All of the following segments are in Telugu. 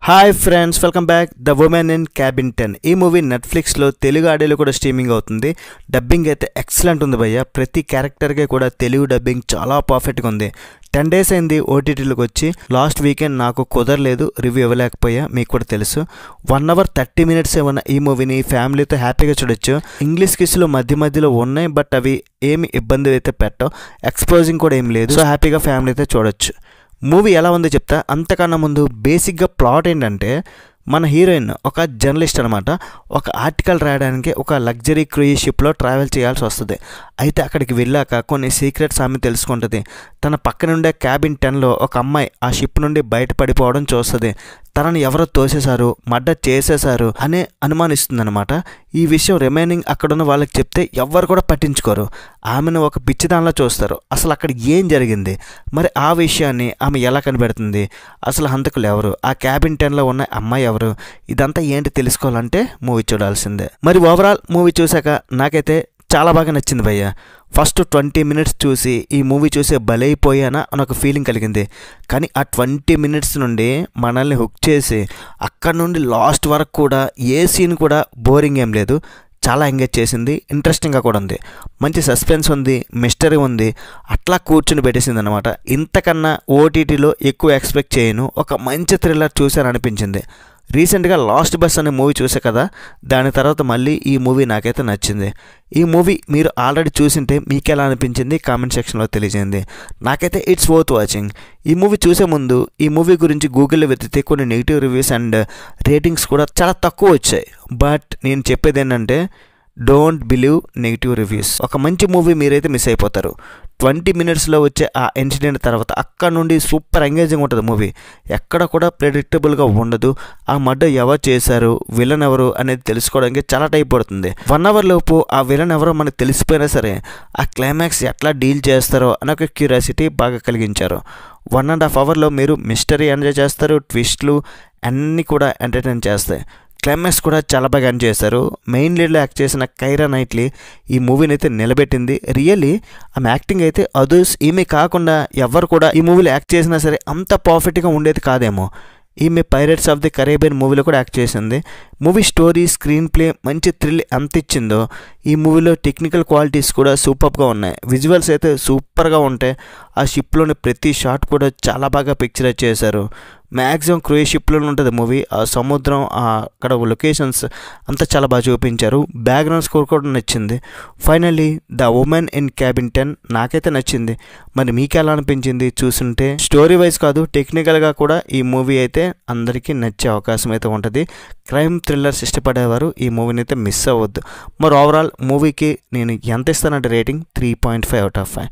Hi friends, welcome back. The women in cabin 10 ఈ మూవీ నెట్ఫ్లిక్స్లో తెలుగు ఆడియోలో కూడా స్ట్రీమింగ్ అవుతుంది. డబ్బింగ్ అయితే ఎక్సలెంట్ ఉంది భయ్య. ప్రతి క్యారెక్టర్కి కూడా తెలుగు డబ్బింగ్ చాలా పర్ఫెక్ట్గా ఉంది. 10 days అయింది ఓటీటీలోకి వచ్చి. లాస్ట్ వీకెండ్ నాకు కుదరలేదు, రివ్యూ ఇవ్వలేకపోయా, మీకు కూడా తెలుసు. 1 hour 30 minutes ఏమన్నా ఈ మూవీని ఫ్యామిలీతో హ్యాపీగా చూడొచ్చు. ఇంగ్లీష్ కిస్లో మధ్యలో ఉన్నాయి, బట్ అవి ఏమి ఇబ్బంది అయితే పెట్టవు. ఎక్స్పోజింగ్ కూడా ఏం లేదు, సో హ్యాపీగా ఫ్యామిలీతో చూడొచ్చు. మూవీ ఎలా ఉందో చెప్తా. అంతకన్నా ముందు బేసిక్గా ప్లాట్ ఏంటంటే, మన హీరోయిన్ ఒక జర్నలిస్ట్ అనమాట. ఒక ఆర్టికల్ రాయడానికి ఒక లగ్జరీ క్రూయిజ్ షిప్లో ట్రావెల్ చేయాల్సి వస్తుంది. అయితే అక్కడికి వెళ్ళాక కొన్ని సీక్రెట్స్ ఆమె తెలుసుకుంటుంది. తన పక్కనుండే క్యాబిన్ 10లో ఒక అమ్మాయి ఆ షిప్ నుండి బయటపడిపోవడం చూస్తుంది. తనని ఎవరో తోసేశారు, మర్డర్ చేసేశారు అనే అనుమానిస్తుంది అనమాట. ఈ విషయం రిమైనింగ్ అక్కడున్న వాళ్ళకి చెప్తే ఎవ్వరు కూడా పట్టించుకోరు. ఆమెను ఒక పిచ్చిదానిలో చూస్తారు. అసలు అక్కడ ఏం జరిగింది, మరి ఆ విషయాన్ని ఆమె ఎలా కనిపెడుతుంది, అసలు హంతకులు ఎవరు, ఆ క్యాబిన్ 10లో ఉన్న అమ్మాయి ఎవరు, ఇదంతా ఏంటి తెలుసుకోవాలంటే మూవీ చూడాల్సిందే. మరి ఓవరాల్ మూవీ చూశాక నాకైతే చాలా బాగా నచ్చింది భయ్య. ఫస్ట్ 20 minutes చూసి ఈ మూవీ చూసే బలైపోయానా అని ఒక ఫీలింగ్ కలిగింది. కానీ ఆ 20 minutes నుండి మనల్ని హుక్ చేసి అక్కడ నుండి లాస్ట్ వరకు కూడా ఏ సీన్ కూడా బోరింగ్ ఏం లేదు. చాలా ఎంగేజ్ చేసింది, ఇంట్రెస్టింగ్గా కూడా ఉంది. మంచి సస్పెన్స్ ఉంది, మిస్టరీ ఉంది, అట్లా కూర్చుని పెట్టేసింది అనమాట. ఇంతకన్నా ఓటీటీలో ఎక్కువ ఎక్స్పెక్ట్ చేయను. ఒక మంచి థ్రిల్లర్ చూశాను అనిపించింది. రీసెంట్గా లాస్ట్ బస్ అనే మూవీ చూసా కదా, దాని తర్వాత మళ్ళీ ఈ మూవీ నాకైతే నచ్చింది. ఈ మూవీ మీరు ఆల్రెడీ చూసింటే మీకు ఎలా అనిపించింది కామెంట్ సెక్షన్లో తెలియజేయండి. నాకైతే ఇట్స్ వర్త్ వాచింగ్. ఈ మూవీ చూసే ముందు ఈ మూవీ గురించి గూగుల్లో వెతికితే కొన్ని నెగిటివ్ రివ్యూస్ అండ్ రేటింగ్స్ కూడా చాలా తక్కువ వచ్చాయి. బట్ నేను చెప్పేది ఏంటంటే, డోంట్ బిలీవ్ నెగిటివ్ రివ్యూస్. ఒక మంచి మూవీ మీరైతే మిస్ అయిపోతారు. 20 minutesలో వచ్చే ఆ ఇన్సిడెంట్ తర్వాత అక్కడ నుండి సూపర్ ఎంగేజింగ్ ఉంటుంది మూవీ. ఎక్కడ కూడా ప్రెడిక్టబుల్గా ఉండదు. ఆ మర్డర్ ఎవరు చేశారు, విలన్ ఎవరు అనేది తెలుసుకోవడానికి చాలా టైం పడుతుంది. 1 hour లోపు ఆ విలన్ ఎవరో మనకు తెలిసిపోయినా సరే ఆ క్లైమాక్స్ ఎట్లా డీల్ చేస్తారో అనే ఒక క్యూరియాసిటీ బాగా కలిగించారు. 1.5 hourలో మీరు మిస్టరీ ఎంజాయ్ చేస్తారు, ట్విస్ట్లు అన్నీ కూడా ఎంటర్టైన్ చేస్తాయి. క్లైమాక్స్ కూడా చాలా బాగా ఎంజాయ్ చేశారు. మెయిన్ లీడ్లో యాక్ట్ చేసిన కైరా నైట్లీ ఈ మూవీని అయితే నిలబెట్టింది. రియల్లీ ఆమె యాక్టింగ్ అయితే అదర్స్ ఈమె కాకుండా ఎవరు కూడా ఈ మూవీలో యాక్ట్ చేసినా సరే అంత పర్ఫెక్ట్గా ఉండేది కాదేమో. ఈమె పైరేట్స్ ఆఫ్ ది కరేబియన్ మూవీలో కూడా యాక్ట్ చేసింది. మూవీ స్టోరీ, స్క్రీన్ ప్లే మంచి థ్రిల్ ఎంత ఇచ్చిందో ఈ మూవీలో టెక్నికల్ క్వాలిటీస్ కూడా సూపర్గా ఉన్నాయి. విజువల్స్ అయితే సూపర్గా ఉంటాయి. ఆ షిప్లోని ప్రతి షాట్ కూడా చాలా బాగా పిక్చరైజ్ చేశారు. మ్యాక్సిమం క్రూయిజ్ షిప్లోనే ఉంటుంది మూవీ. ఆ సముద్రం, అక్కడ లొకేషన్స్ అంతా చాలా బాగా చూపించారు. బ్యాక్గ్రౌండ్ స్కోర్ కూడా నచ్చింది. Finally the women in cabin 10 నాకైతే నచ్చింది. మరి మీకు ఎలా అనిపించింది చూస్తుంటే? స్టోరీ వైజ్ కాదు, టెక్నికల్గా కూడా ఈ మూవీ అయితే అందరికీ నచ్చే అవకాశం అయితే ఉంటుంది. క్రైమ్ థ్రిల్లర్స్ ఇష్టపడేవారు ఈ మూవీని అయితే మిస్ అవ్వద్దు. మరి ఓవరాల్ మూవీకి నేను ఎంత ఇస్తానంటే rating 3.5 out of 5.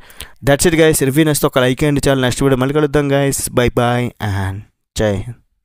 That's it guys. Review నచ్చితే ఒక లైక్ అండి చాలు. నెక్స్ట్ వీడియో మళ్ళీ కలుద్దాం గైస్. బై బాయ్ అండ్ జై హింద్.